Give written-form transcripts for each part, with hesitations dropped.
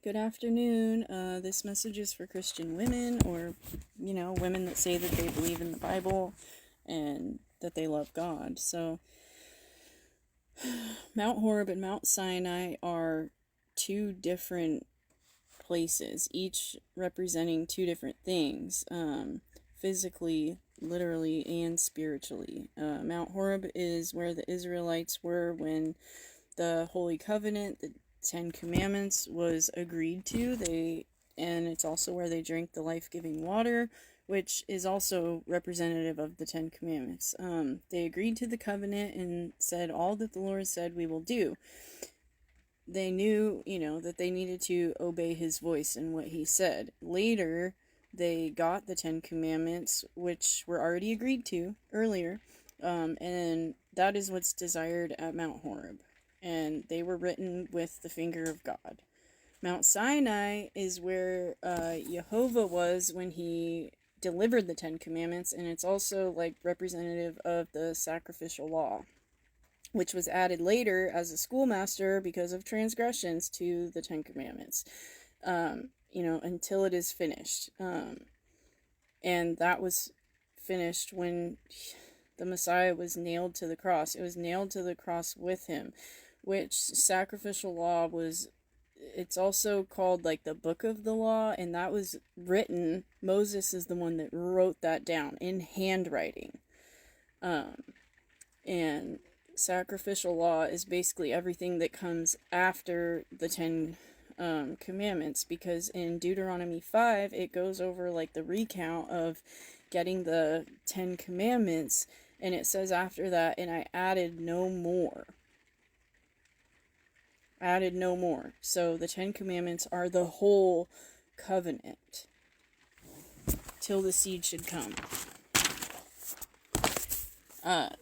Good afternoon. This message is for Christian women, or, women that say that they believe in the Bible and that they love God. So, Mount Horeb and Mount Sinai are two different places, each representing two different things, physically, literally, and spiritually. Mount Horeb is where the Israelites were when the Holy Covenant, the Ten Commandments, was agreed to. And it's also where they drank the life-giving water, which is also representative of the Ten Commandments. They agreed to the covenant and said, all that the Lord said we will do. They knew, that they needed to obey his voice and what he said. Later, they got the Ten Commandments, which were already agreed to earlier, and that is what's desired at Mount Horeb. And they were written with the finger of God. Mount Sinai is where Jehovah was when he delivered the Ten Commandments, and it's also representative of the sacrificial law, which was added later as a schoolmaster because of transgressions to the Ten Commandments, until it is finished. And that was finished when the Messiah was nailed to the cross. It was nailed to the cross with him, which sacrificial law was, it's also called the book of the law, and that was written, Moses is the one that wrote that down in handwriting. And sacrificial law is basically everything that comes after the Ten Commandments, because in Deuteronomy 5, it goes over the recount of getting the Ten Commandments, and it says after that, and I added no more. So the Ten Commandments are the whole covenant till the seed should come.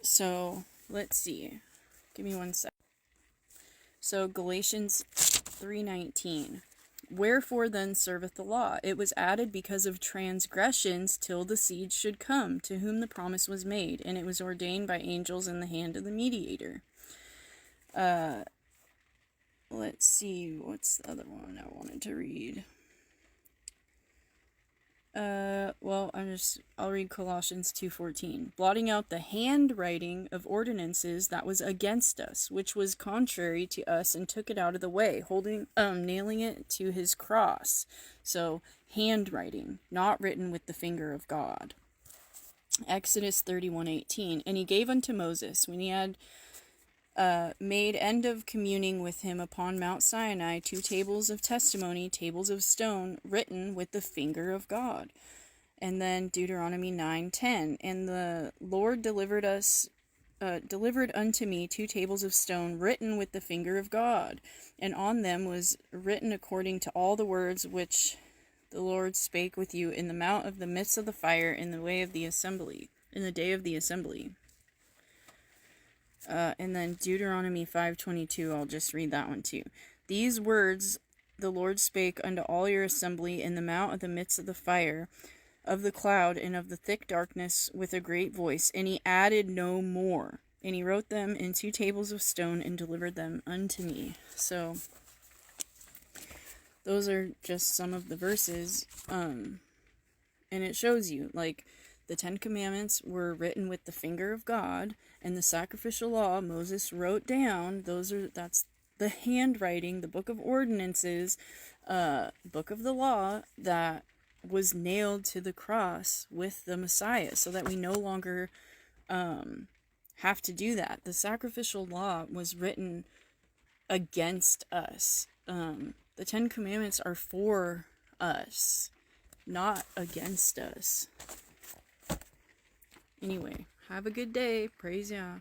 So let's see. Give me 1 sec. So Galatians 3:19. Wherefore then serveth the law? It was added because of transgressions till the seed should come, to whom the promise was made, and it was ordained by angels in the hand of the mediator. Let's see, what's the other one I wanted to read? I'll read Colossians 2:14. Blotting out the handwriting of ordinances that was against us, which was contrary to us, and took it out of the way, nailing it to his cross. So, handwriting, not written with the finger of God. Exodus 31:18. And he gave unto Moses, when he had made end of communing with him upon Mount Sinai, 2 tables of testimony, tables of stone, written with the finger of God. And then Deuteronomy 9:10, and the Lord delivered unto me 2 tables of stone, written with the finger of God, and on them was written according to all the words which the Lord spake with you in the mount of the midst of the fire in the day of the assembly. And then Deuteronomy 5:22, I'll just read that one too. These words the Lord spake unto all your assembly in the mount of the midst of the fire, of the cloud, and of the thick darkness, with a great voice. And he added no more. And he wrote them in 2 tables of stone, and delivered them unto me. So, those are just some of the verses. And it shows you, the Ten Commandments were written with the finger of God, and the sacrificial law Moses wrote down. That's the handwriting, the book of ordinances, book of the law that was nailed to the cross with the Messiah, so that we no longer have to do that. The sacrificial law was written against us. The Ten Commandments are for us, not against us. Anyway, have a good day. Praise Yah.